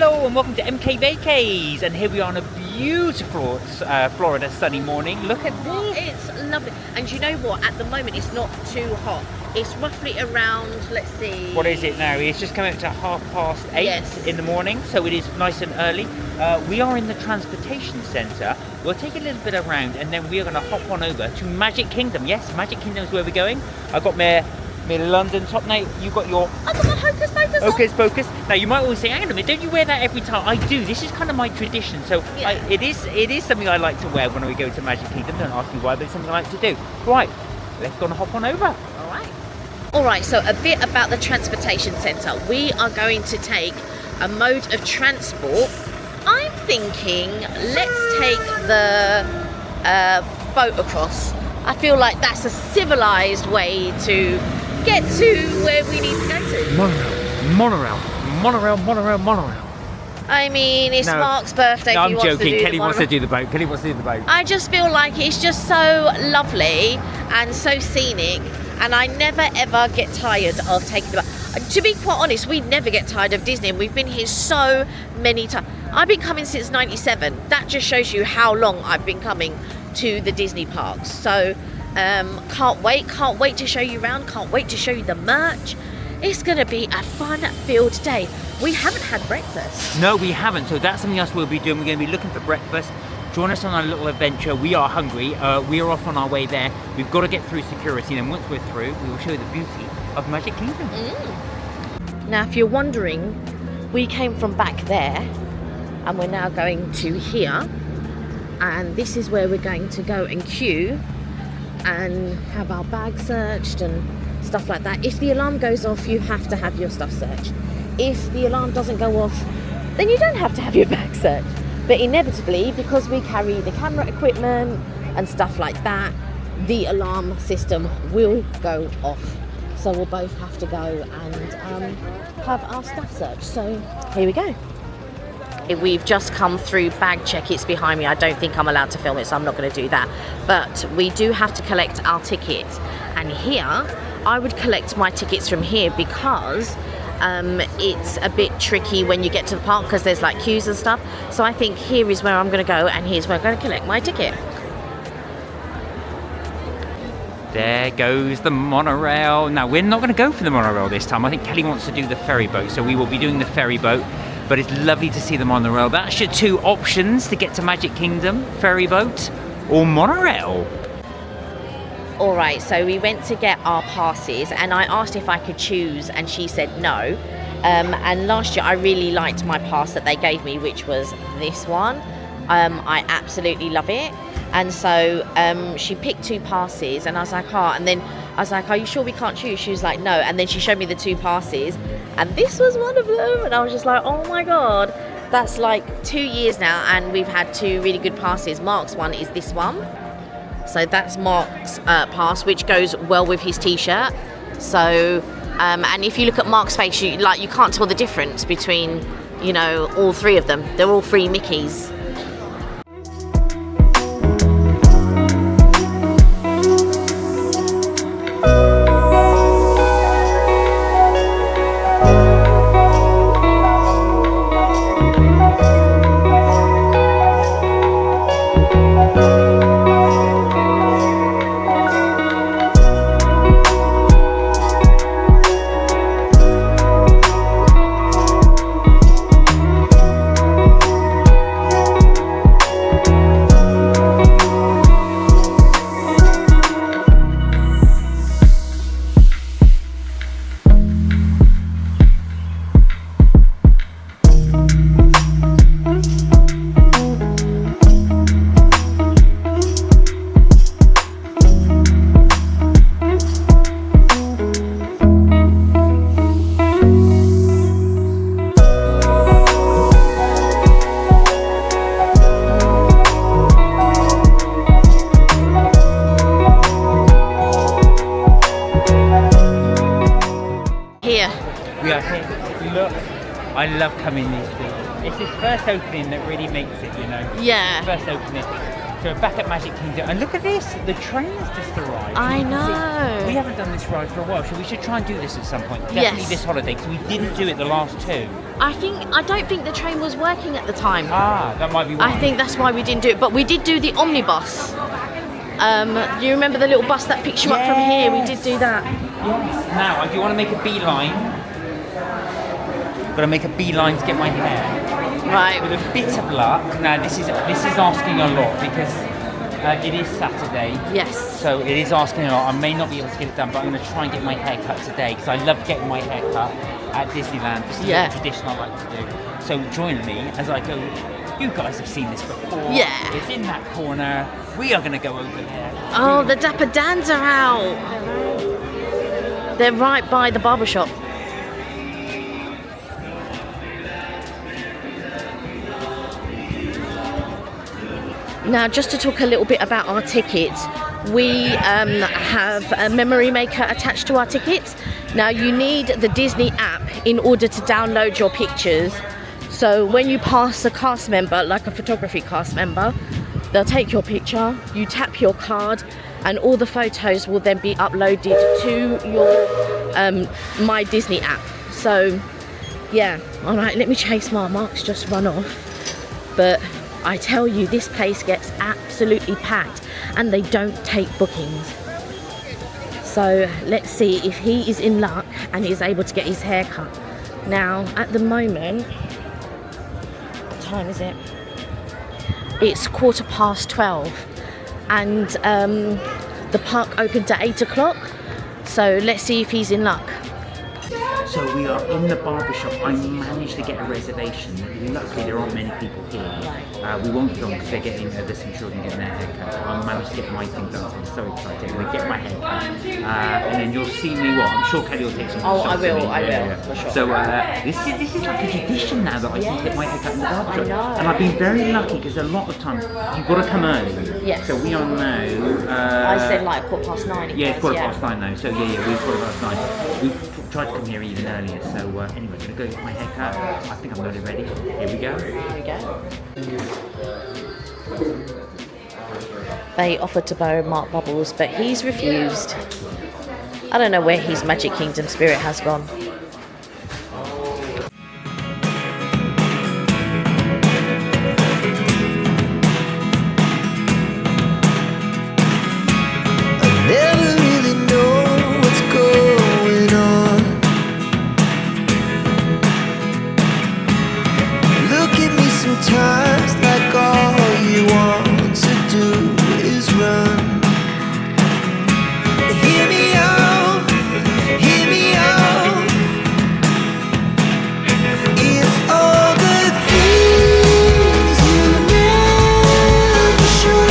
Hello and welcome to MK Vacays, and here we are on a beautiful Florida sunny morning. Look at this. It's lovely. And you know what? At the moment it's not too hot. It's roughly around, let's see. What is it now? It's just come out to 8:30 Yes. in the morning, so it is nice and early. We are in the transportation centre. We'll take a little bit around and then we are going to hop on over to Magic Kingdom. Yes, Magic Kingdom is where we're going. I've got my London top. Now you got your I've got my Hocus Pocus on. Hocus Pocus. Now you might always say, hang on a minute, don't you wear that every time? I do. This is kind of my tradition. So Yeah. it is something I like to wear when we go to Magic Kingdom. Don't ask me why, but it's something I like to do. Right, let's go and hop on over. All right, so a bit about the transportation centre. We are going to take a mode of transport. I'm thinking let's take the boat across. I feel like that's a civilised way to get to where we need to go to. Monorail. I mean, it's No. Mark's birthday. No, if I'm he wants joking. To do Kelly the wants to monorail. do the boat. I just feel like it's just so lovely and so scenic, and I never ever get tired of taking the boat. To be quite honest, we never get tired of Disney, and we've been here so many times. I've been coming since '97. That just shows you how long I've been coming to the Disney parks. So can't wait to show you around, can't wait to show you the merch. It's going to be a fun-filled day. We haven't had breakfast. No, we haven't. So that's something else we'll be doing. We're going to be looking for breakfast. Join us on our little adventure. We are hungry. We are off on our way there. We've got to get through security, and once we're through, we will show you the beauty of Magic Kingdom. Now, if you're wondering, we came from back there, and we're now going to here. And this is where we're going to go and queue and have our bag searched and stuff like that. If the alarm goes off, you have to have your stuff searched. If the alarm doesn't go off, then you don't have to have your bag searched. But inevitably, because we carry the camera equipment and stuff like that, the alarm system will go off. So we'll both have to go and have our stuff searched. So here we go. We've just come through bag check. It's behind me. I don't think I'm allowed to film it, so I'm not going to do that. But we do have to collect our tickets. And here, I would collect my tickets from here because it's a bit tricky when you get to the park because there's like queues and stuff. So I think here is where I'm going to go, and here's where I'm going to collect my ticket. There goes the monorail. Now, we're not going to go for the monorail this time. I think Kelly wants to do the ferry boat, so we will be doing the ferry boat. But it's lovely to see the monorail. That's your two options to get to Magic Kingdom: ferry boat or monorail. All right, so we went to get our passes, and I asked if I could choose, and she said no. And last year I really liked my pass that they gave me, which was this one. I absolutely love it. And so she picked two passes, and I was like, oh, and then I was like, are you sure we can't choose? She was like, no. And then she showed me the two passes, and this was one of them. And I was just like, oh my God, that's like 2 years now, and we've had two really good passes. Mark's one is this one. So that's Mark's pass, which goes well with his t-shirt. So, and if you look at Mark's face, you can't tell the difference between, you know, all three of them. They're all three Mickeys. We are here. Look, I love coming these things. It's this first opening that really makes it, you know. Yeah. First opening. So we're back at Magic Kingdom, and look at this, the train has just arrived. I You can know. see, we haven't done this ride for a while, so we should try and do this at some point. Definitely Yes. this holiday, because we didn't do it the last two. I don't think the train was working at the time. Ah, that might be why. I think that's why we didn't do it, but we did do the omnibus. Do you remember the little bus that picks you up from here? We did do that. Yes. Now, I do want to make a beeline. Got to make a beeline to get my hair. Right. With a bit of luck. Now, this is asking a lot because it is Saturday. Yes. So it is asking a lot. I may not be able to get it done, but I'm going to try and get my hair cut today because I love getting my hair cut at Disneyland. This is a tradition I like to do. So join me as I go. You guys have seen this before. Yeah. It's in that corner. We are going to go over there. Oh, the Dapper Dans are out. They're right by the barber shop. Now, just to talk a little bit about our tickets, we have a memory maker attached to our tickets. Now, you need the Disney app in order to download your pictures. So when you pass a cast member, like a photography cast member, they'll take your picture, you tap your card, and all the photos will then be uploaded to your My Disney app. So, yeah, all right, let me chase Mark's just run off. But I tell you, this place gets absolutely packed and they don't take bookings. So let's see if he is in luck and is able to get his hair cut. Now, at the moment, what time is it? It's 12:15 and the park opened at 8 o'clock. So let's see if he's in luck. So we are in the barber shop. I managed to get a reservation. Luckily, there aren't many people here. We won't film because they're getting there's some children getting their haircut. I managed to get my thing done. I'm so excited. We get my haircut, and then you'll see me. What I'm sure Kelly will take some. Oh, I shots of will. me. I Yeah, will. yeah. For sure. So this is like a tradition now that I can get my haircut in the barber shop, know. and I've been very lucky because a lot of times you've got to come early. Yes. So we are now. I said like 9:15. Yeah, it's 9:15 now. So yeah, we've 9:15. We've tried to come here even earlier. So anyway, I'm gonna go get my haircut. I think I'm nearly ready. Here we go. Here we go. They offered to borrow Mark Bubbles, but he's refused. I don't know where his Magic Kingdom spirit has gone. Sometimes like all you want to do is run. Hear me out, hear me out. It's all the things you never show.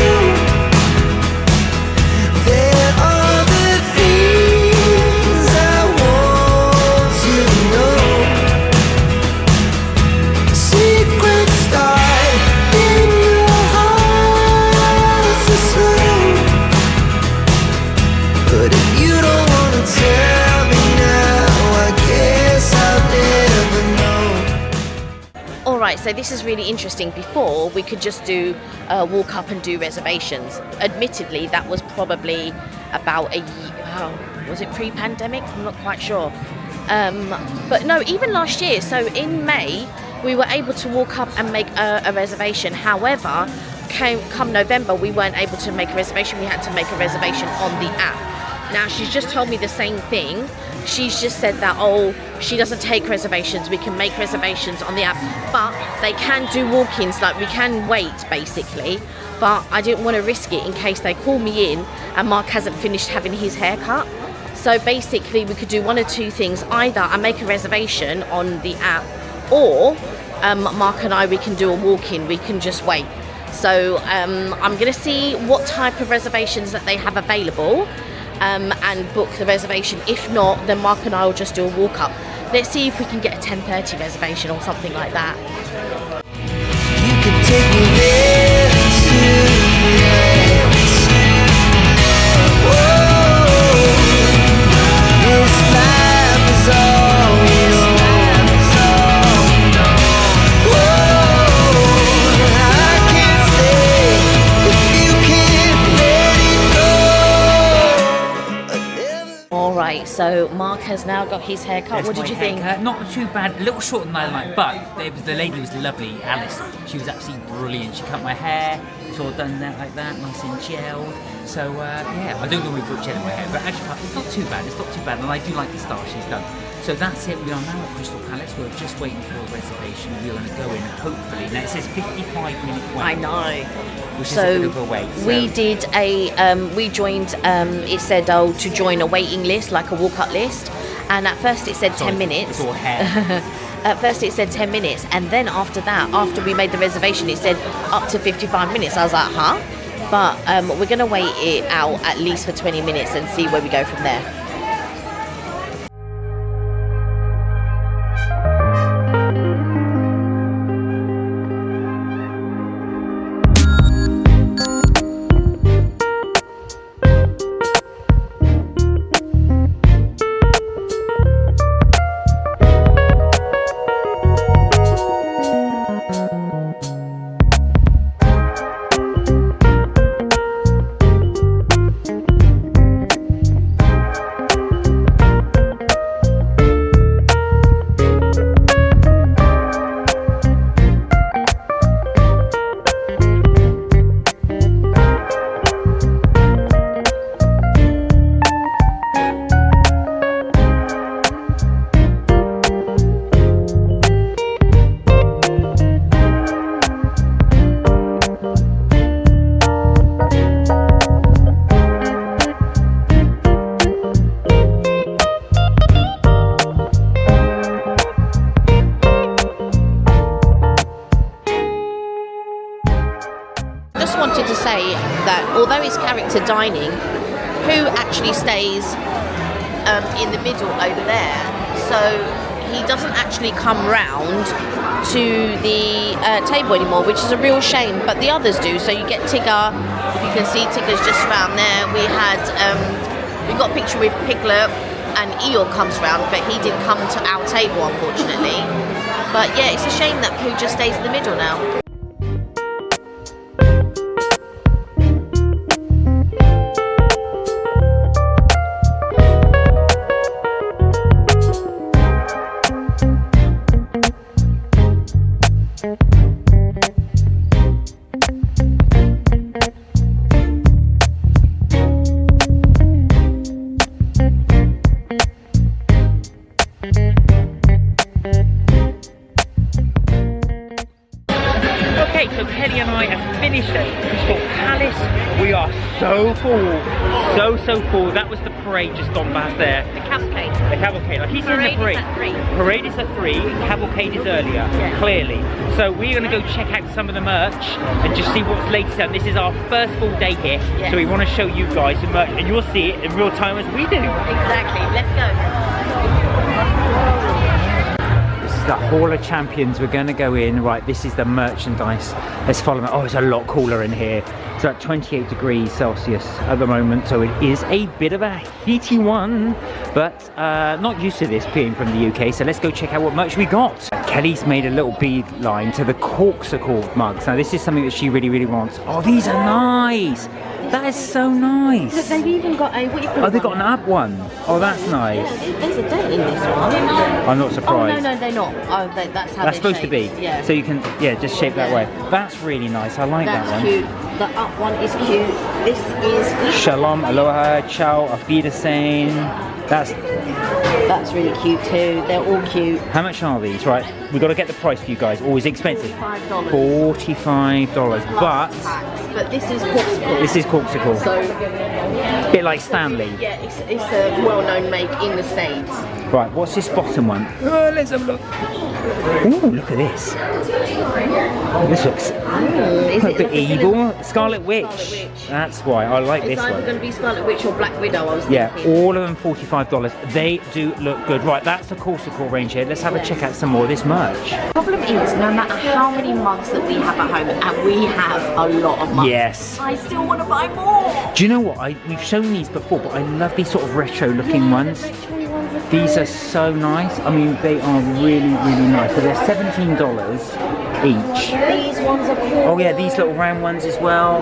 There are the things I want to know. Secrets start in your heart so slow. But if you don't want to tell me now, I guess I'll never know. Alright, so this is really interesting. Before, we could just do walk up and do reservations. Admittedly, that was probably about a year. Was it pre-pandemic? I'm not quite sure. But no, even last year. So in May, we were able to walk up and make a reservation. However, come November, we weren't able to make a reservation. We had to make a reservation on the app. Now, she's just told me the same thing. She's just said that, oh, she doesn't take reservations. We can make reservations on the app, but they can do walk-ins. Like, we can wait, basically. But I didn't want to risk it in case they call me in and Mark hasn't finished having his haircut. So basically, we could do one or two things. Either I make a reservation on the app, or Mark and I, we can do a walk-in. We can just wait. So I'm going to see what type of reservations that they have available and book the reservation. If not, then Mark and I will just do a walk-up. Let's see if we can get a 10:30 reservation or something like that. You can take me there tonight. Whoa, this life is all we know. Whoa, I can't stay if you So Mark has now got his haircut. There's What did my you think? haircut. Not too bad, a little shorter than I like, but the lady was lovely, Alice. She was absolutely brilliant. She cut my hair, it's all done that like that, nice and gelled. So yeah, I don't normally put gel in my hair, but actually it's not too bad, and I do like the style she's done. So that's it, we are now at Crystal Palace. We're just waiting for a reservation. We're going to go in, hopefully. Now it says 55-minute wait. I know. Which So is a bit of a wait. we did we joined, it said, to join a waiting list, like a walk-up list. And at first it said 10 minutes. It's all hair. At first it said 10 minutes. And then after that, after we made the reservation, it said up to 55 minutes. I was like, huh? But we're going to wait it out at least for 20 minutes and see where we go from there. Wanted to say that although it's character dining, Pooh actually stays in the middle over there, so he doesn't actually come round to the table anymore, which is a real shame, but the others do. So you get Tigger, if you can see Tigger's just around there. We got a picture with Piglet, and Eeyore comes round, but he didn't come to our table unfortunately. But yeah, it's a shame that Pooh just stays in the middle now. Okay, so Kelly and I have finished at Crystal Palace. We are so full, so full. That was the parade just gone past there. The cavalcade. The cavalcade. Like he's in the parade. Is at 3. Parade is at 3. Cavalcade is earlier. Yeah. Clearly. So we're going to go check out some of the merch and just see what's latest. And this is our first full day here, Yes. so we want to show you guys the merch, and you'll see it in real time as we do. Exactly. Let's go. The Hall of Champions. We're going to go in. Right, this is the merchandise. Let's follow it. Oh, it's a lot cooler in here. It's at 28 degrees Celsius at the moment, so it is a bit of a heaty one, but not used to this being from the UK. So let's go check out what merch we got. Kelly's made a little beeline to the corksicle mugs. Now this is something that she really wants. Oh, these are nice. That is so nice. Look, they've even got a, what do you call Oh, they've got an ab one. Oh, that's nice. Yeah, there's a date in this one. I'm not surprised. Oh, no, they're not. Oh, that's how That's they're supposed to be. shaped. Yeah. So you can, yeah, just shape that way. That's really nice. I like That's that one. cute. The up one is cute. This is... Shalom, aloha, ciao, auf Wiedersehen. That's really cute too. They're all cute. how much are these? Right, we've got to get the price for you guys. Always expensive. $45. $45. But But this is corksicle. this is corksicle. So, Bit like Stanley. yeah, it's a well-known make in the States. Right, what's this bottom one? Oh, let's have a look. Ooh, look at this. This looks Is a it bit like evil. Scarlet Witch. Scarlet Witch. That's why I like It's this either one. going to be Scarlet Witch or Black Widow, I was Yeah, thinking. all of them $45. They do look good. Right, that's the corksicle range here. Let's have a check out some more of this merch. The problem is, no matter how many mugs that we have at home, and we have a lot of mugs, Yes. I still want to buy more. Do you know what? We've shown these before, but I love these sort of retro looking ones. Retro ones are These are so nice. I mean, they are really, really nice. So they're $17 each. These ones are cool. Oh yeah, these little round ones as well.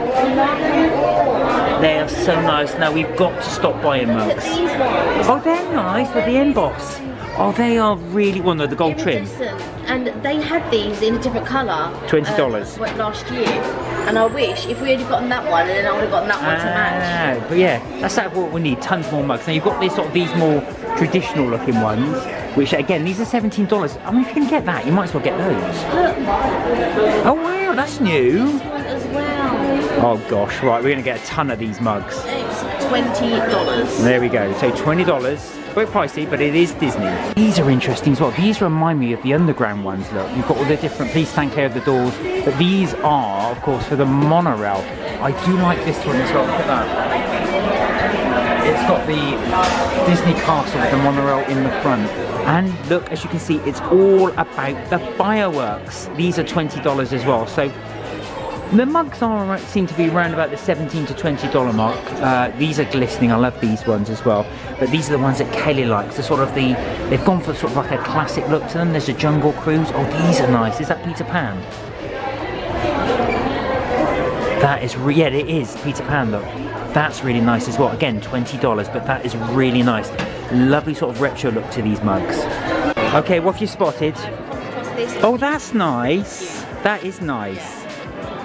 They are so nice. Now we've got to stop buying mugs. These ones. Oh, they're nice with the emboss. Oh, they are really one of the gold trim. And they had these in a different colour. $20. Last year. And I wish if we had gotten that one, then I would have gotten that one to match. But yeah, that's what we need. Tons more mugs. Now you've got these more traditional looking ones, which again, these are $17. I mean, if you can get that, you might as well get those. Look. Oh wow, that's new. This one as well. Oh gosh, right, we're gonna get a ton of these mugs. It's $20. There we go. So $20. Quite pricey, but it is Disney. These are interesting as well. These remind me of the underground ones. Look, you've got all the different please stand clear of the doors, but these are, of course, for the monorail. I do like this one as well. Look at that. It's got the Disney castle with the monorail in the front. And look, as you can see, it's all about the fireworks. These are $20 as well. So the mugs seem to be around about the $17 to $20 mark. These are glistening. I love these ones as well. But these are the ones that Kelly likes. They've gone for sort of like a classic look to them. There's a Jungle Cruise. Oh, these are nice. Is that Peter Pan? That is, yeah, it is Peter Pan. Look, that's really nice as well. Again, $20, but that is really nice. Lovely sort of retro look to these mugs. Okay, what have you spotted? What's this? Oh, that's nice. That is nice.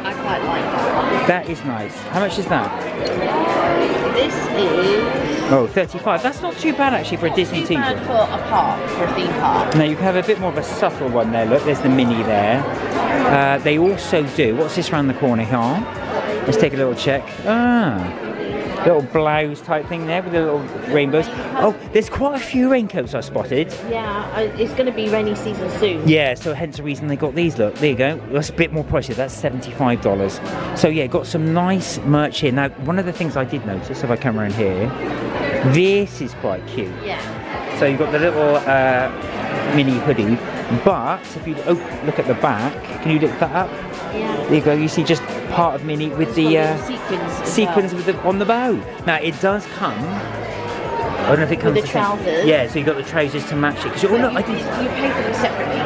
I quite like that. That is nice. How much is that? This is... Oh, 35. That's not too bad actually for a Disney too teaser. bad for a park, for a theme park. Now you can have a bit more of a subtle one there. Look, there's the mini there. They also do, what's this around the corner here? Let's take a little check. Little blouse type thing there with the little rainbows. Oh, there's quite a few raincoats I spotted. Yeah, it's going to be rainy season soon. Yeah, so hence the reason they got these. Look, there you go. That's a bit more pricey. That's $75. So yeah, got some nice merch here. Now, one of the things I did notice, if I come around here, this is quite cute. Yeah. So you've got the little mini hoodie, but if you look at the back, can you lift that up? Yeah. There you go. You see just part of mini with the sequins with on the bow. Now it does come. I don't know if it comes with the trousers. Yeah, so you got the trousers to match it. Because oh look, I did. You pay for them separately.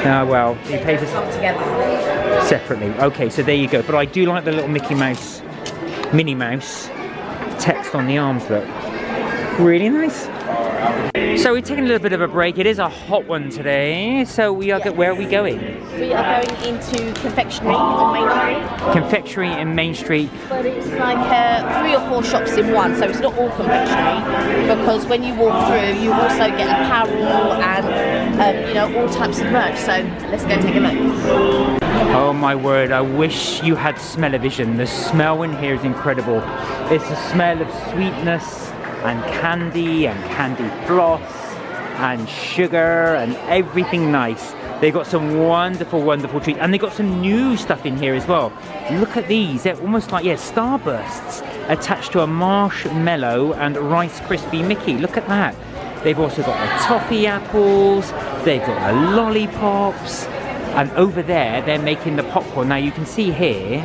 Oh well, you pay for them together. Separately. Okay, so there you go. But I do like the little Mickey Mouse, Minnie Mouse text on the arms. Look, really nice. So we're taking a little bit of a break. It is a hot one today. So we are. Where are we going? We are going into confectionery on Main Street. Confectionery in Main Street. But it's like 3 or 4 shops in one, so it's not all confectionery. Because when you walk through, you also get apparel and all types of merch. So let's go take a look. Oh my word! I wish you had smell-o-vision. The smell in here is incredible. It's the smell of sweetness and candy floss and sugar and everything nice. They've got some wonderful, wonderful treats, and they've got some new stuff in here as well. Look at these. They're almost like, starbursts attached to a marshmallow and Rice Krispie Mickey. Look at that. They've also got the toffee apples. They've got the lollipops. And over there, they're making the popcorn. Now you can see here,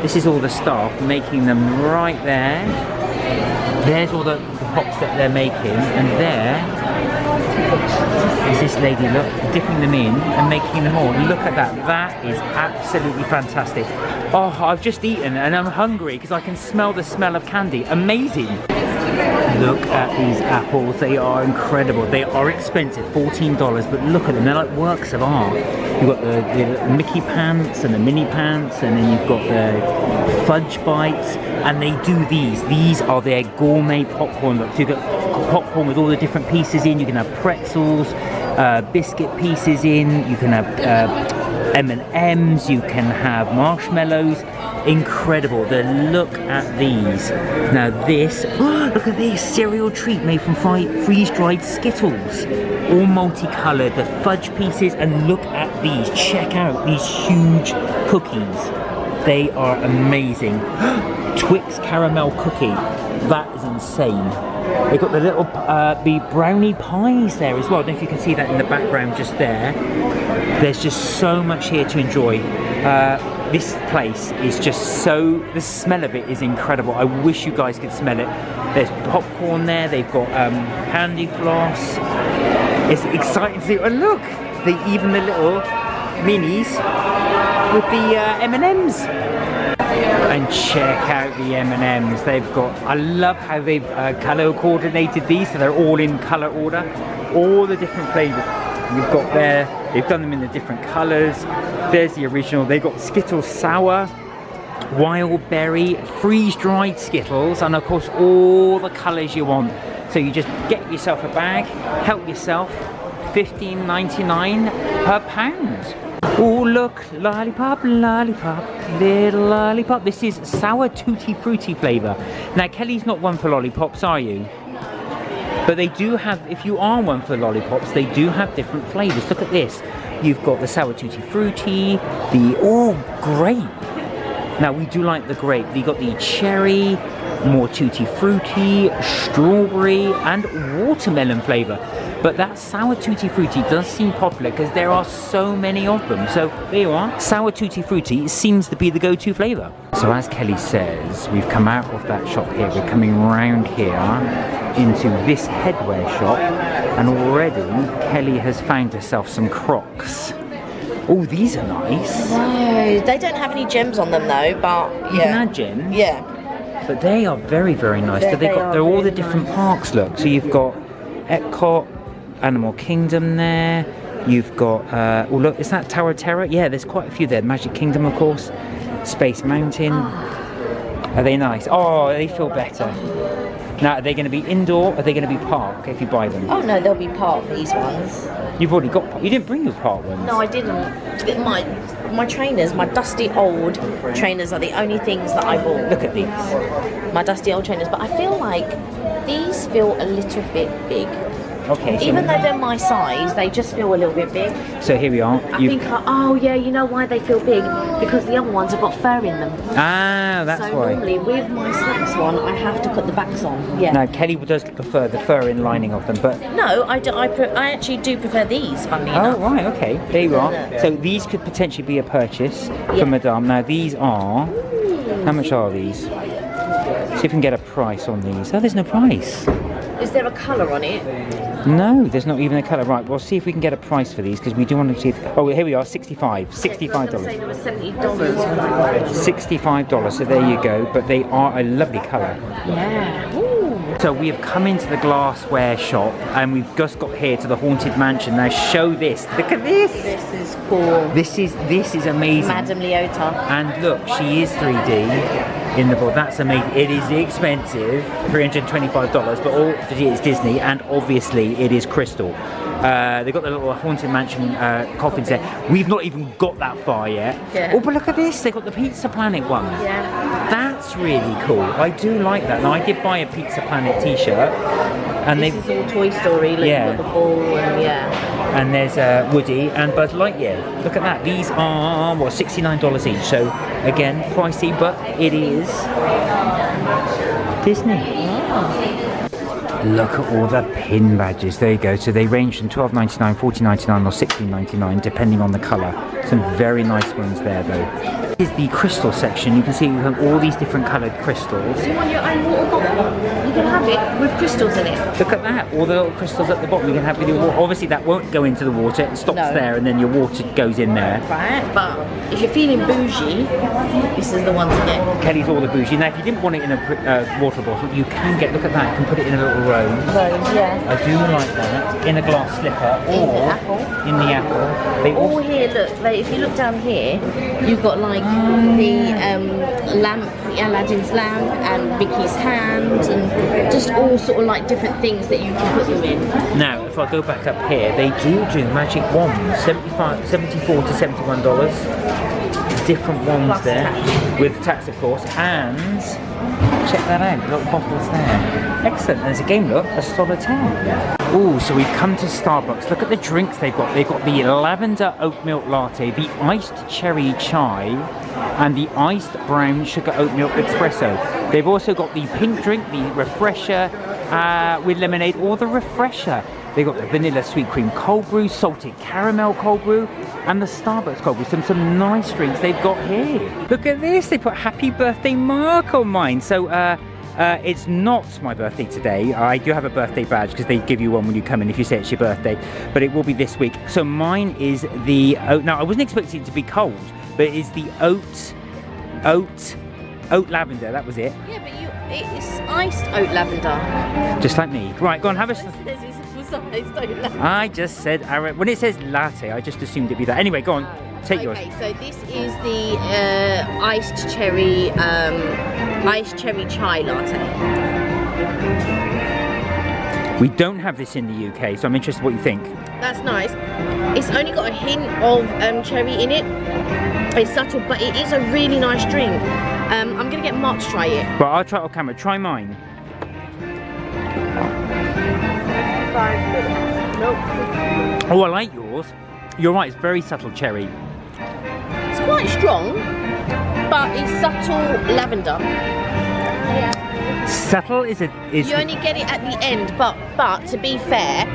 this is all the staff making them right there. There's all the pops that they're making, and there is this lady, look, dipping them in and making them more. Look at that. That is absolutely fantastic. Oh, I've just eaten and I'm hungry because I can smell the smell of candy. Amazing. Look at these apples. They are incredible. They are expensive, $14, but look at them. They're like works of art. You've got the Mickey pants and the mini pants, and then you've got the fudge bites, and they do these. These are their gourmet popcorn. Look, so you've got popcorn with all the different pieces in. You can have pretzels, biscuit pieces in. You can have M&Ms. You can have marshmallows. Incredible. The look at these. Now this, look at this cereal treat made from freeze-dried Skittles. All multicoloured, the fudge pieces, and look at these. Check out these huge cookies. They are amazing. Twix caramel cookie. That is insane. They've got the little the brownie pies there as well. I don't know if you can see that in the background just there. There's just so much here to enjoy. this place is just so, the smell of it is incredible. I wish you guys could smell it. There's popcorn there, they've got candy floss. It's exciting to see. And look, even the little minis with the M&Ms. And check out the M&Ms. They've got, I love how they've colour coordinated these, so they're all in colour order. All the different flavours you've got there. They've done them in the different colours. There's the original. They've got Skittles Sour, Wild Berry, freeze-dried Skittles, and of course all the colours you want. So you just get yourself a bag, help yourself, $15.99 per pound. Oh look, lollipop, lollipop, little lollipop. This is sour tutti frutti flavour. Now Kelly's not one for lollipops, are you? But they do have, if you are one for lollipops, they do have different flavours. Look at this. You've got the sour tutti frutti, the grape. Now we do like the grape. You got the cherry, more tutti frutti, strawberry, and watermelon flavour. But that sour tutti frutti does seem popular because there are so many of them. So there you are. Sour tutti frutti seems to be the go-to flavour. So as Kelly says, we've come out of that shop here. We're coming round here into this headwear shop, and already Kelly has found herself some Crocs. Oh, these are nice. No, they don't have any gems on them though, but You can add gems. Yeah. But they are very, very nice. They're all the different parks, look. So you've got Epcot, Animal Kingdom there. You've got, oh look, is that Tower of Terror? Yeah, there's quite a few there. Magic Kingdom, of course. Space Mountain. Are they nice? Oh, they feel better. Now, are they going to be indoor or are they going to be park if you buy them? Oh no, they'll be park, these ones. You've already got park. You didn't bring your park ones. No, I didn't. My trainers, my dusty old trainers are the only things that I bought. Look at these. My dusty old trainers, but I feel like these feel a little bit big. Okay. So Even though they're my size, they just feel a little bit big. So here we are. I think, oh yeah, you know why they feel big? Because the other ones have got fur in them. Ah, that's so why. normally with my slacks one, I have to put the backs on. Yeah. Now Kelly does prefer the fur in lining of them, but No, I actually do prefer these, funnily enough. oh right, okay, there you are. Yeah. So these could potentially be a purchase for Madame. Now these are, how much are these? See if we can get a price on these. Oh, there's no price. Is there a colour on it? No, there's not even a colour. Right, we'll see if we can get a price for these because we do want to see if, oh, here we are, $65. I was say there was $70. $65, so there you go. But they are a lovely colour. Yeah. Ooh. So we have come into the glassware shop and we've just got here to the Haunted Mansion. Now show this. Look at this. This is cool. This is amazing. Madame Leota. And look, she is 3D in the board. That's amazing. It is expensive, $325, but all it's Disney, and obviously it is crystal. They've got the little Haunted Mansion coffins there. We've not even got that far yet. Yeah. Oh, but look at this. They've got the Pizza Planet one. Yeah. That's really cool. I do like that. Now, I did buy a Pizza Planet t-shirt. And This is all Toy Story, like Yeah. with the ball and yeah. And there's Woody and Buzz Lightyear. Look at that. These are, what, $69 each. So, again, pricey, but it is Disney. Look at all the pin badges. There you go. So they range from $12.99, $14.99 or $16.99 depending on the colour. Some very nice ones there though. This is the crystal section. You can see we have all these different coloured crystals. You want your own water bottle? You can have it with crystals in it. Look at that, all the little crystals at the bottom you can have with your water. Obviously that won't go into the water, it stops there and then your water goes in there. Right, but if you're feeling bougie, this is the one to get. Kelly's all the bougie. Now if you didn't want it in a water bottle, you can get, look at that, you can put it in a little rose. Yeah. I do like that, in a glass slipper or in the apple. They All here, look, like, if you look down here, you've got like the lamp, Aladdin's lamp and Mickey's hand and just all sort of like different things that you can put them in. Now, if I go back up here, they do magic wands, $74 to $71. Different wands there, with tax of course, and check that out, little bottles there. Excellent, there's a game, look, a solitaire. Oh, so we've come to Starbucks. Look at the drinks they've got. They've got the lavender oat milk latte, the iced cherry chai, and the iced brown sugar oat milk espresso. They've also got the pink drink, the refresher with lemonade, or the refresher. They got the vanilla sweet cream cold brew, salted caramel cold brew, and the Starbucks cold brew. Some nice drinks they've got here. Look at this, they put happy birthday Mark on mine. So it's not my birthday today. I do have a birthday badge because they give you one when you come in if you say it's your birthday, but it will be this week. So mine is the oat. Now I wasn't expecting it to be cold, but it is the oat lavender. That was it. Yeah, but it's iced oat lavender. Just like me. Right, go on, have a. I just said, when it says latte, I just assumed it'd be that. Anyway, go on, take yours. Okay, so this is the iced cherry chai latte. We don't have this in the UK, so I'm interested what you think. That's nice. It's only got a hint of cherry in it. It's subtle, but it is a really nice drink. I'm gonna get Mark to try it. But I'll try it on camera. Try mine. Oh, I like yours. You're right, it's very subtle cherry. It's quite strong, but it's subtle lavender. Subtle is. You only get it at the end, but to be fair,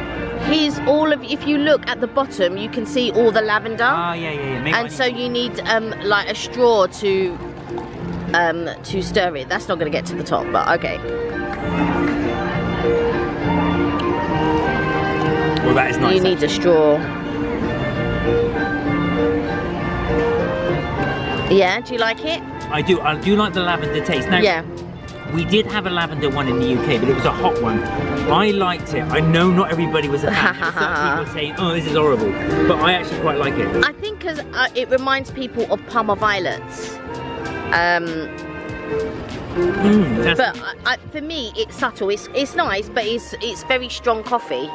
if you look at the bottom, you can see all the lavender. Ah, yeah. Maybe and so you need like a straw to stir it. That's not going to get to the top, but okay. Well, that is nice. You need a straw. Yeah, do you like it? I do like the lavender taste. Now, yeah. We did have a lavender one in the UK, but it was a hot one. I liked it. I know not everybody was a fan. Some people were saying, oh, this is horrible. But I actually quite like it. I think because it reminds people of Parma Violets. But for me, it's subtle. It's nice, but it's very strong coffee.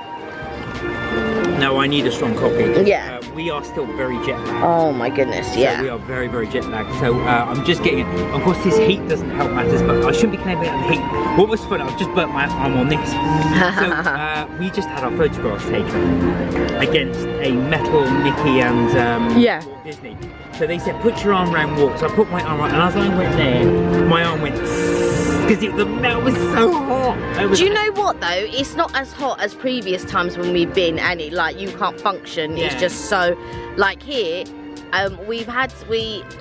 No, I need a strong coffee. Yeah. We are still very jet lagged. Oh my goodness, yeah. So we are very, very jet lagged. So I'm just getting it. Of course, this heat doesn't help matters, but I shouldn't be complaining about the heat. What was fun, I've just burnt my arm on this. So we just had our photographs taken against a metal Mickey and Walt Disney. So they said, put your arm around Walt. So I put my arm around, and as I went there, my arm went because the melt was so hot. Do you know what though? It's not as hot as previous times when we've been, and it like you can't function. Yeah. It's just so like here.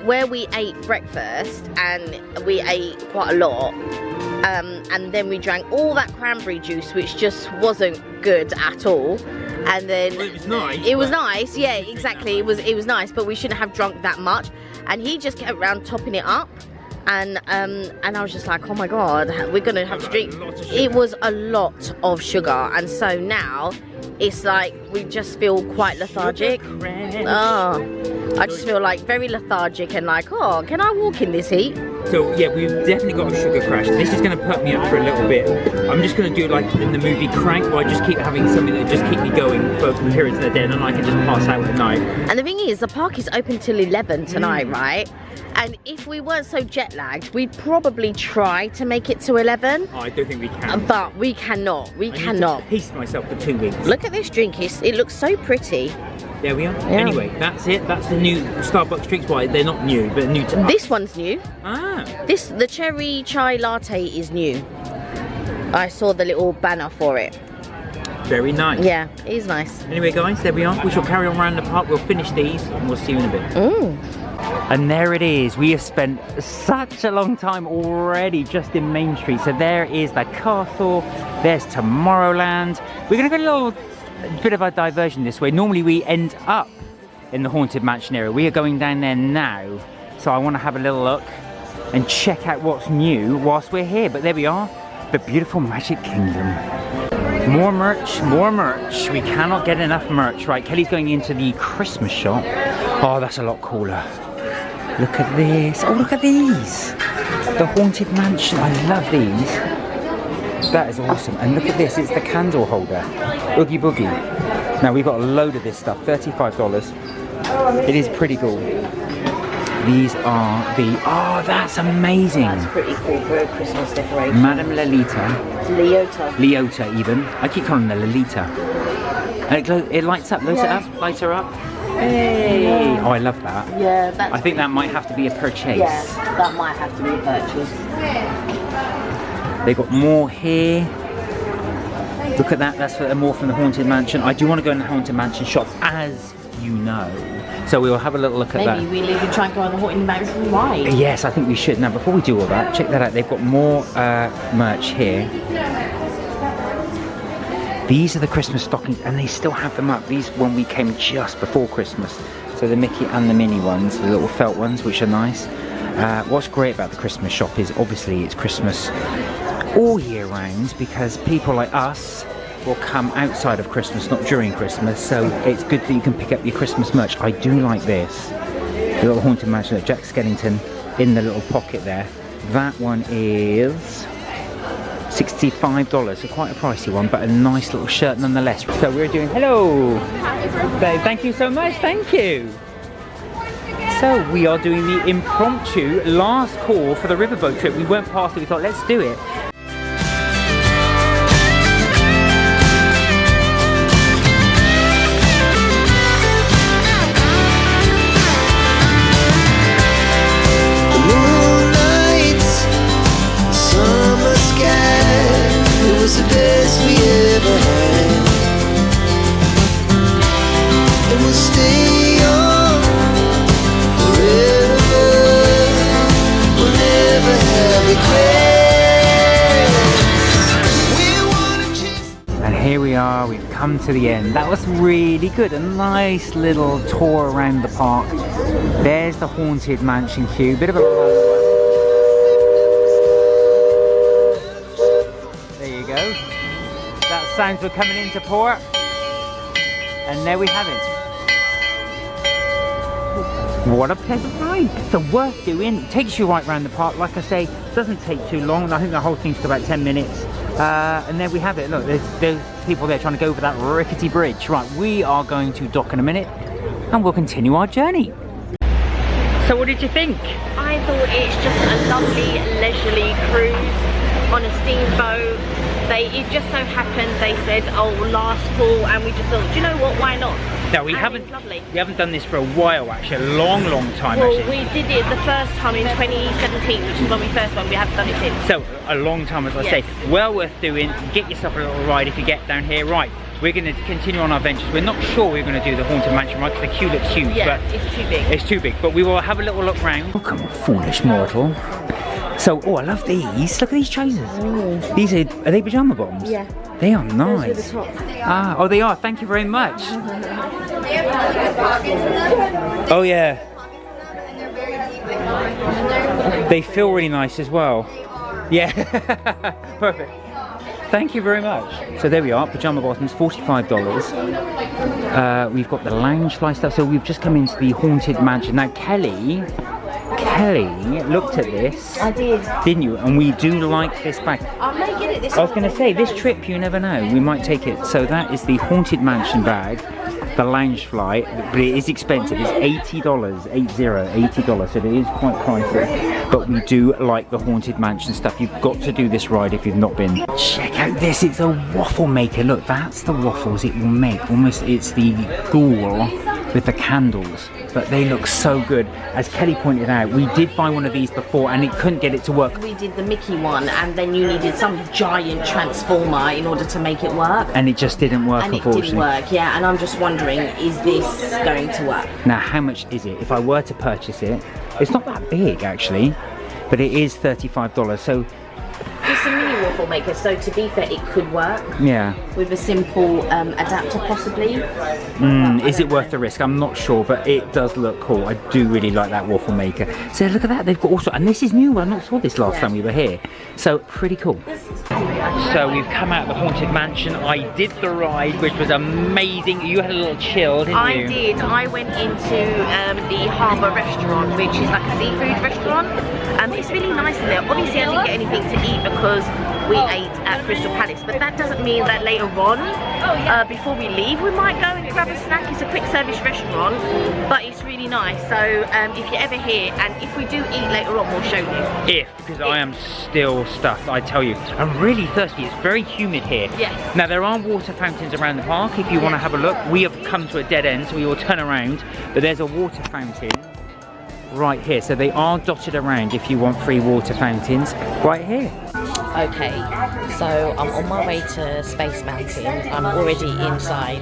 Where we ate breakfast and we ate quite a lot, and then we drank all that cranberry juice, which just wasn't good at all. And then it was nice. It was nice, yeah, exactly. It was nice, but we shouldn't have drunk that much. And he just kept around topping it up. And I was just like, oh my god, we're gonna have to drink. It was a lot of sugar, and so now it's like we just feel quite lethargic. Oh, I just feel like very lethargic and like, oh, can I walk in this heat? So yeah, we've definitely got a sugar crash. This is going to put me up for a little bit. I'm just going to do like in the movie Crank, where I just keep having something that just keep me going for periods of the day, and then I can just pass out at night. And the thing is, the park is open till 11 tonight, right? And if we weren't so jet lagged, we'd probably try to make it to 11. Oh, I don't think we can. But we cannot. We cannot. I need to pace myself for 2 weeks. Look at this drink. It looks so pretty. There we are. Yeah. Anyway, that's it. That's the new Starbucks drinks. Why they're not new, but new to us. This one's new. Ah. The cherry chai latte is new. I saw the little banner for it. Very nice. Yeah, it is nice. Anyway, guys, there we are. We shall carry on around the park. We'll finish these, and we'll see you in a bit. And there it is. We have spent such a long time already just in Main Street. So there is the castle. There's Tomorrowland. We're going to go a little bit of a diversion this way. Normally we end up in the Haunted Mansion area. We are going down there now. So I want to have a little look and check out what's new whilst we're here. But there we are. The beautiful Magic Kingdom. More merch, more merch. We cannot get enough merch. Right, Kelly's going into the Christmas shop. Oh, that's a lot cooler. Look at this. Oh, look at these. The Haunted Mansion. I love these. That is awesome. And look at this. It's the candle holder. Oogie Boogie. Now, we've got a load of this stuff. $35. It is pretty cool. These are the... Oh, that's amazing. That's pretty cool for a Christmas decoration. Madame Lolita. Leota, even. I keep calling her Lolita. And it lights up. Lights it up. Lights her up. Hey! Oh, I love that. Yeah, that's... I think that might have to be a purchase. Yeah, that might have to be a purchase. They got more here. Look at that, that's more from the Haunted Mansion. I do want to go in the Haunted Mansion shop, as you know. So we will have a little look at that. Maybe we'll even try and go on the Haunted Mansion ride. Yes, I think we should. Now, before we do all that, check that out. They've got more merch here. These are the Christmas stockings, and they still have them up. These when we came just before Christmas. So the Mickey and the Minnie ones, the little felt ones, which are nice. What's great about the Christmas shop is obviously it's Christmas all year round, because people like us will come outside of Christmas, not during Christmas, so it's good that you can pick up your Christmas merch. I do like this, the little Haunted Mansion of Jack Skellington in the little pocket there. That one is $65, so quite a pricey one, but a nice little shirt nonetheless. So we're doing, hello! So thank you so much, thank you! So we are doing the impromptu last call for the riverboat trip. We went past it, we thought let's do it. The best we ever had, and we'll stay on forever. We'll never have regrets. We wanna chase. And here we are, we've come to the end. That was really good, a nice little tour around the park. There's the Haunted Mansion queue, bit of a long one. That sounds we're coming into port, and there we have it. What a pleasant ride. So worth doing. It takes you right around the park. Like I say, doesn't take too long. I think the whole thing's got about 10 minutes. And there we have it. Look, there's people there trying to go over that rickety bridge. Right, we are going to dock in a minute, and we'll continue our journey. So what did you think? I thought it's just a lovely leisurely cruise on a steamboat. It just so happened they said, oh, last call, and we just thought, do you know what, why not? No, we haven't done this for a while actually, a long time well, actually. We did it the first time in 2017, which is when we first went. We haven't done it since. So a long time, as I say, well worth doing. Get yourself a little ride if you get down here. Right, we're going to continue on our ventures. We're not sure we're going to do the Haunted Mansion ride because the queue looks huge, but it's too big. It's too big, but we will have a little look round. Welcome, foolish mortal. So, oh, I love these. Look at these trousers. Ooh. These are they pajama bottoms? Yeah. They are nice. Those are the tops. Ah, oh, they are. Thank you very much. Oh, yeah. They feel really nice as well. Yeah. Perfect. Thank you very much. So there we are, pajama bottoms, $45. We've got the lounge fly stuff. So we've just come into the Haunted Mansion. Now, Kelly looked at this. I did. Didn't you? And we do like this bag. I may get it this I was going to say, this trip, you never know. We might take it. So that is the Haunted Mansion bag, the lounge fly, but it is expensive. It's $80, $80. So it is quite pricey. But we do like the Haunted Mansion stuff. You've got to do this ride if you've not been. Check out this. It's a waffle maker. Look, that's the waffles it will make. Almost, it's the ghoul with the candles. But they look so good. As Kelly pointed out, we did buy one of these before and it couldn't get it to work. We did the Mickey one, and then you needed some giant transformer in order to make it work. And it just didn't work, and unfortunately. It didn't work, yeah. And I'm just wondering, is this going to work? Now, how much is it? If I were to purchase it, it's not that big actually, but it is $35. So it's a mini waffle maker, so to be fair, it could work. Yeah. With a simple adapter, possibly. Is it worth the risk? I'm not sure, but it does look cool. I do really like that waffle maker. So look at that, they've got also, and this is new. I not saw this last time we were here. So pretty cool. So we've come out of the Haunted Mansion. I did the ride, which was amazing. You had a little chill, didn't you? I did. I went into the Harbour restaurant, which is like a seafood restaurant. It's really nice in there. Obviously, I didn't get anything to eat because we ate at Crystal Palace, but that doesn't mean that later on, before we leave, we might go and grab a snack. It's a quick service restaurant, but it's really nice. So if you're ever here, and if we do eat later on, we'll show you. Because I am still stuffed, I tell you. I'm really thirsty. It's very humid here. Yes. Now there are water fountains around the park if you want to have a look. We have come to a dead end, so we will turn around, but there's a water fountain right here. So they are dotted around if you want free water fountains right here. Okay, so I'm on my way to Space Mountain. I'm already inside.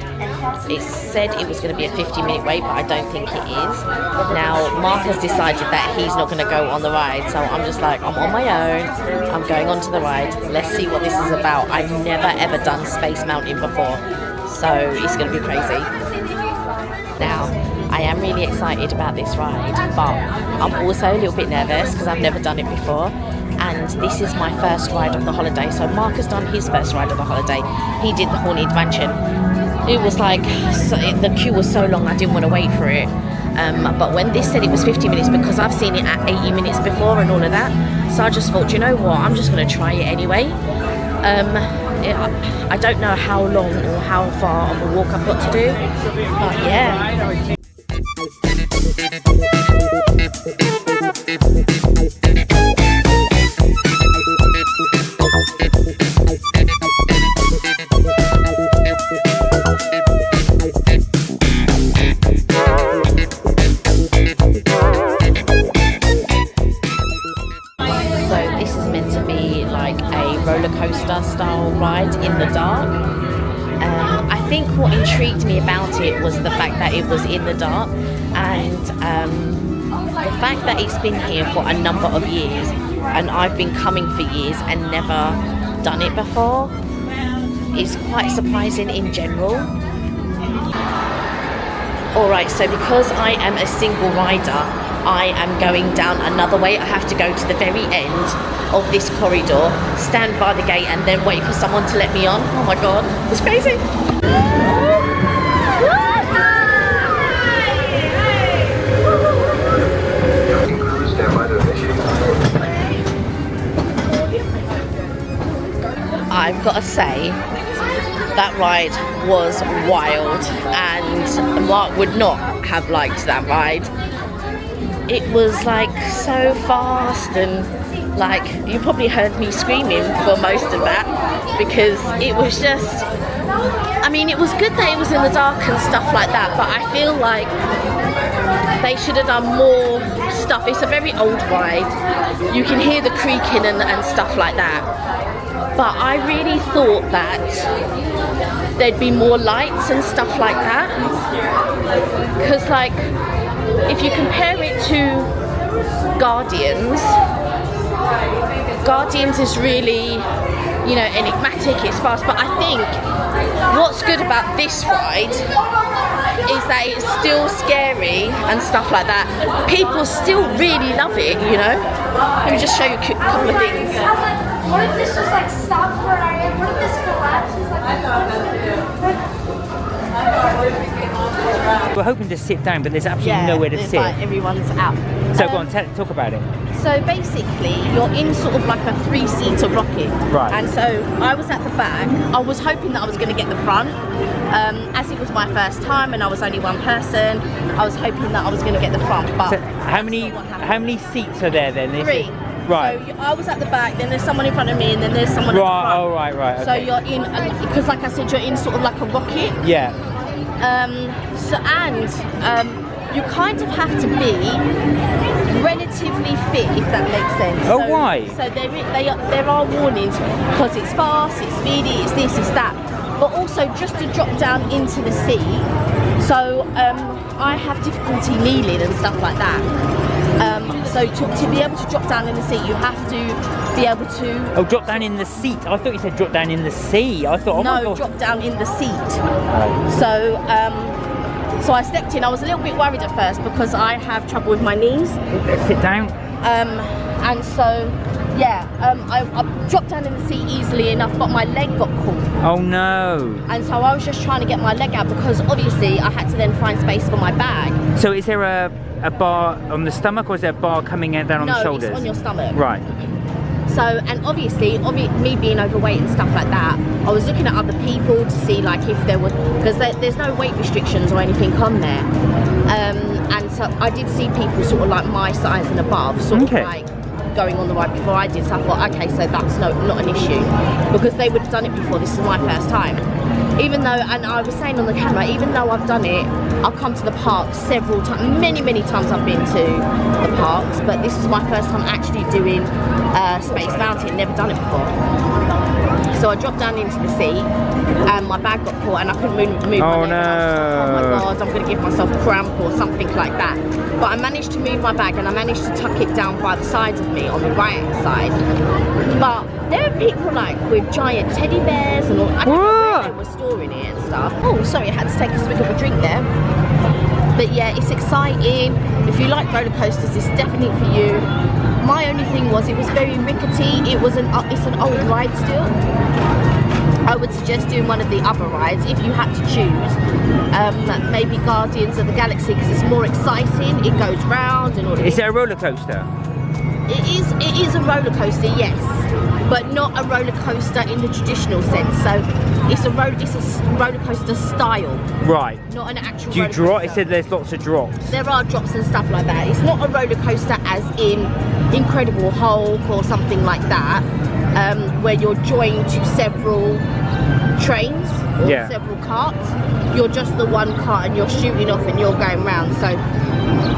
It said it was going to be a 50-minute wait, but I don't think it is. Now, Mark has decided that he's not going to go on the ride, so I'm just like, I'm on my own. I'm going onto the ride. Let's see what this is about. I've never ever done Space Mountain before, so it's going to be crazy. Now, I am really excited about this ride, but I'm also a little bit nervous because I've never done it before. And this is my first ride of the holiday. So Mark has done his first ride of the holiday. He did the Haunted Mansion. It was like, the queue was so long I didn't want to wait for it. But when this said it was 50 minutes, because I've seen it at 80 minutes before and all of that, so I just thought, you know what, I'm just going to try it anyway. I don't know how long or how far of a walk I've got to do, but yeah. Style ride in the dark. I think what intrigued me about it was the fact that it was in the dark, and the fact that it's been here for a number of years, and I've been coming for years and never done it before, is quite surprising in general. Alright, so because I am a single rider, I am going down another way. I have to go to the very end of this corridor, stand by the gate, and then wait for someone to let me on. Oh my god, it's crazy. I've got to say, that ride was wild, and Mark would not have liked that ride. It was like so fast, and like you probably heard me screaming for most of that, because it was just, I mean, it was good that it was in the dark and stuff like that, but I feel like they should have done more stuff. It's a very old ride, you can hear the creaking and stuff like that, but I really thought that there'd be more lights and stuff like that, because like if you compare it to Guardians is really, you know, enigmatic, it's fast, but I think what's good about this ride is that it's still scary and stuff like that. People still really love it, you know. Let me just show you a couple of things. What if this just like stops where I am? What if this collapses? We're hoping to sit down, but there's absolutely nowhere to sit. Like everyone's out. So go on, talk about it. So basically, you're in sort of like a 3-seater rocket. Right. And so I was at the back. I was hoping that I was going to get the front. As it was my first time and I was only one person, I was hoping that I was going to get the front. But so how many seats are there then? 3. Right. So I was at the back, then there's someone in front of me, and then there's someone at the front. Oh, right. Okay. So you're in, because like I said, you're in sort of like a rocket. Yeah. You kind of have to be relatively fit, if that makes sense. Oh, why? So there are warnings, because it's fast, it's speedy, it's this, it's that. But also just to drop down into the sea. So I have difficulty kneeling and stuff like that. So to be able to drop down in the seat, you have to be able to... Oh, drop down in the seat. I thought you said drop down in the sea. I thought, oh my God. Drop down in the seat. So I stepped in. I was a little bit worried at first because I have trouble with my knees. Sit down. And so, I dropped down in the seat easily enough, but my leg got caught. Oh no. And so I was just trying to get my leg out, because obviously I had to then find space for my bag. So is there a bar on the stomach, or is there a bar coming down on the shoulders? No, it's on your stomach. Right. So, and obviously, me being overweight and stuff like that, I was looking at other people to see like if there was, because there's no weight restrictions or anything on there. And so I did see people sort of like my size and above, sort of like going on the ride before I did. So I thought, okay, so that's not an issue, because they would have done it before. This is my first time. even though, and I was saying on the camera, even though I've done it, I've come to the park several times, many times I've been to the parks, but this is my first time actually doing Space Mountain, never done it before. So I dropped down into the sea and my bag got caught and I couldn't move my leg. Oh, And I was just like, oh my no. God, I'm going to give myself cramp or something like that. But I managed to move my bag and I managed to tuck it down by the side of me on the right side. But there are people like with giant teddy bears and all. I don't know where they were storing it and stuff. Oh, sorry, I had to take a swig of a drink there. But yeah, it's exciting. If you like roller coasters, it's definitely for you. My only thing was it was very rickety. It's an old ride still. I would suggest doing one of the other rides if you had to choose. Maybe Guardians of the Galaxy because it's more exciting. It goes round and all. Is it a roller coaster? It is a roller coaster, yes, but not a roller coaster in the traditional sense. So it's a roller coaster style, Right. not an actual. Do you roller drop? coaster. It said there's lots of drops. There are drops and stuff like that. It's not a roller coaster as in Incredible Hulk or something like that, where you're joined to several trains or Yeah. several carts. You're just the one cart and you're shooting off and you're going round. So,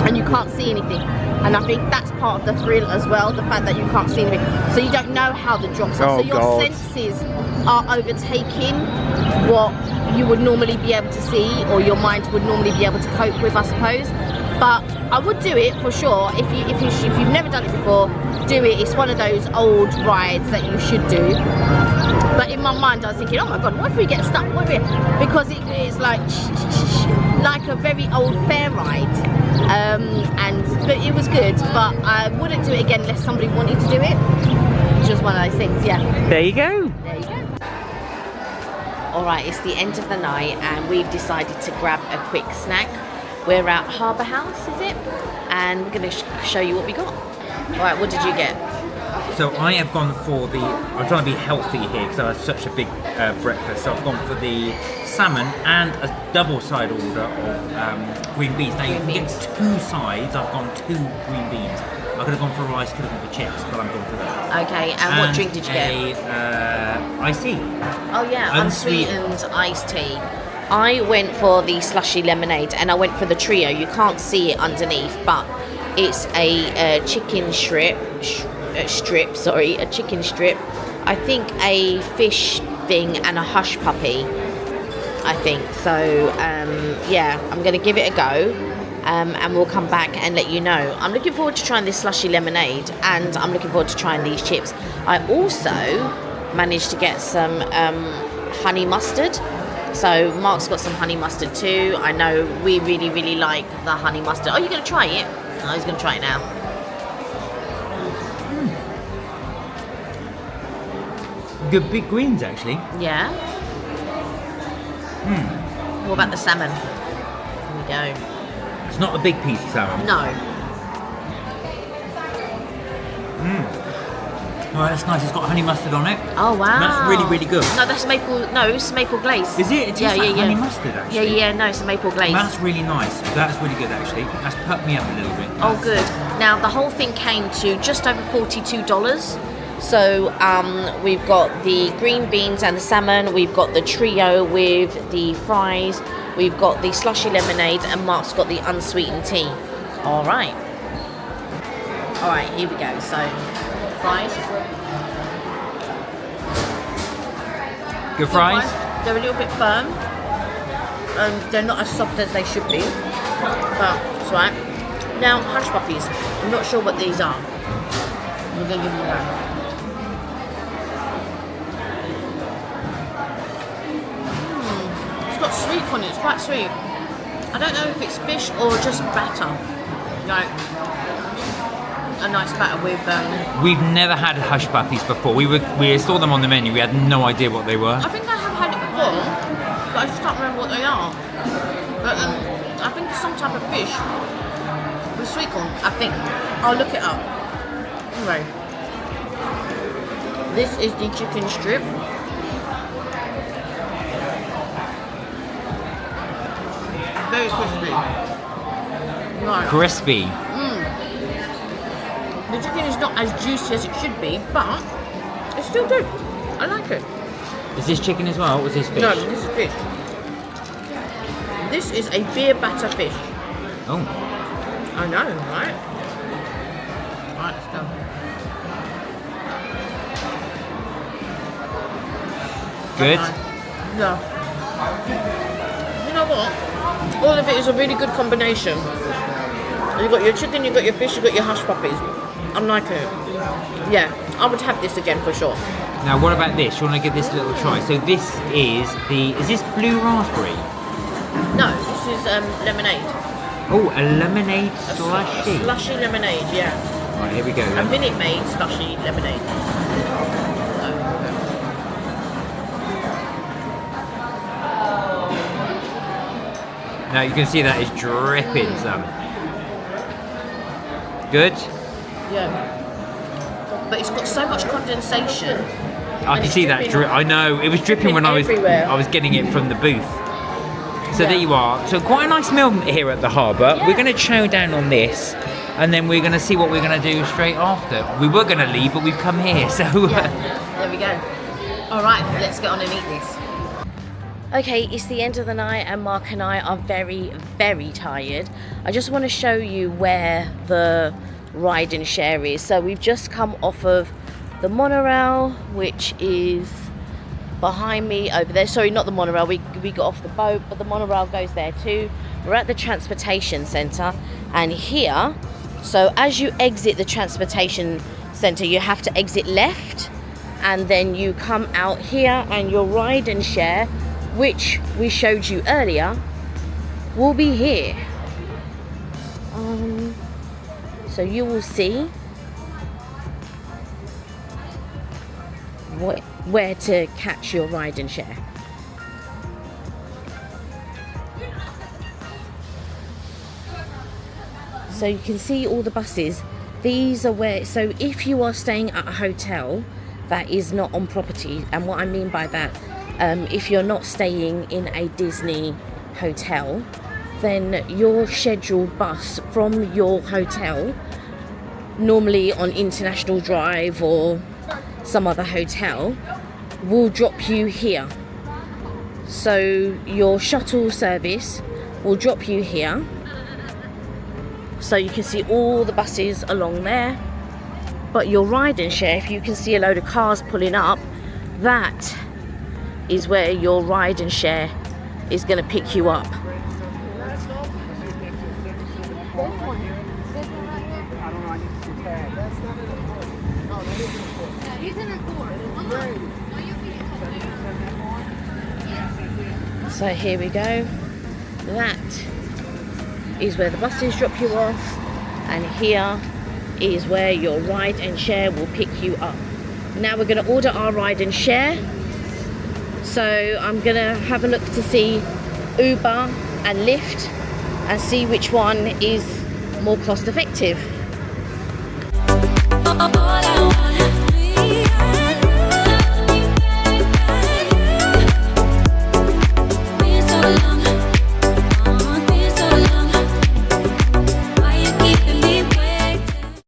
and you can't see anything. And I think that's part of the thrill as well, the fact that you can't see anything. So you don't know how the drops are. Oh, So your God. senses are overtaking what you would normally be able to see or your mind would normally be able to cope with, I suppose. But I would do it for sure. If you've never done it before, do it. It's one of those old rides that you should do. But in my mind, I was thinking, oh my God, what if we get stuck with it? Because it is like a very old fair ride. But it was good. But I wouldn't do it again unless somebody wanted to do it. Just one of those things, yeah. There you go. There you go. All right, it's the end of the night and we've decided to grab a quick snack. We're at Harbour House, is it? And we're going to show you what we got. All right, what did you get? So I have gone for I'm trying to be healthy here because I had such a big breakfast. So I've gone for the salmon and a double side order of green beans. Now you can get 2 sides. I've gone 2 green beans. I could have gone for rice, could have gone for chips, but I'm going for that. Okay, and what drink did you get? Iced tea. Oh yeah, unsweetened iced tea. I went for the slushy lemonade and I went for the trio. You can't see it underneath, but it's a chicken strip, a chicken strip. I think a fish thing and a hush puppy. I think so. Yeah, I'm gonna give it a go, and we'll come back and let you know. I'm looking forward to trying this slushy lemonade, and I'm looking forward to trying these chips. I also managed to get some honey mustard. So Mark's got some honey mustard too. I know we really like the honey mustard. Oh, you're gonna try it? Oh, he's gonna try it now. Good big greens actually. Yeah. What about the salmon? Here we go. It's not a big piece of salmon. No. Oh, that's nice. It's got honey mustard on it. Oh wow. That's really good. No, that's maple. No, it's maple glaze. Is it? It tastes like honey mustard actually. Yeah. No, it's a maple glaze. That's really nice. That's really good actually. That's perked me up a little bit. Oh, good. Now the whole thing came to just over $42. So we've got the green beans and the salmon. We've got the trio with the fries. We've got the slushy lemonade, and Mark's got the unsweetened tea. All right. All right. Here we go. So fries. Good fries? They're a little bit firm. They're not as soft as they should be. But it's right. Now, hush puppies. I'm not sure what these are. We're going to give them a go. It's got sweet on it. It's quite sweet. I don't know if it's fish or just batter. Like a nice batter with... We've never had hush puppies before. We saw them on the menu. We had no idea what they were. I think I have had it before, but I just can't remember what they are. But I think it's some type of fish with sweet corn, I think. I'll look it up. Anyway, this is the chicken strip. Very crispy. Nice. Crispy. The chicken is not as juicy as it should be, but it's still good. I like it. Is this chicken as well, or is this fish? No, this is fish. This is a beer batter fish. Oh. I know, right? Right, let's go. Good. Yeah. You know what? All of it is a really good combination. You've got your chicken, you've got your fish, you've got your hush puppies. I'm liking it. Yeah, I would have this again for sure. Now, what about this? You want to give this a little try? So this is this blue raspberry? No, this is lemonade. Oh, a lemonade slushy. Slushy lemonade, yeah. Right, here we go. A Minute Maid slushy lemonade. Now you can see that it's dripping some. Good? Yeah. But it's got so much condensation. I can see that drip. I know, it was dripping when I was getting it from the booth. So there you are. So quite a nice meal here at the harbour. Yeah. We're going to chow down on this, and then we're going to see what we're going to do straight after. We were going to leave, but we've come here, so... There we go. All right, let's get on and eat this. Okay, it's the end of the night and Mark and I are very, very tired. I just want to show you where the ride and share is. So we've just come off of the monorail, which is behind me over there. Sorry, not the monorail, we got off the boat, but the monorail goes there too. We're at the transportation centre, and here, so as you exit the transportation centre, you have to exit left, and then you come out here, and your ride and share, which we showed you earlier, will be here. So you will see where to catch your ride and share. So you can see all the buses. These are where, so if you are staying at a hotel that is not on property, and what I mean by that, if you're not staying in a Disney hotel, then your scheduled bus from your hotel, normally on International Drive or some other hotel, will drop you here. So your shuttle service will drop you here. So you can see all the buses along there. But your ride and share, if you can see a load of cars pulling up, that is where your ride and share is going to pick you up. So here we go. That is where the buses drop you off, and here is where your ride and share will pick you up. Now we're going to order our ride and share. So I'm going to have a look to see Uber and Lyft and see which one is more cost effective. All I wanna be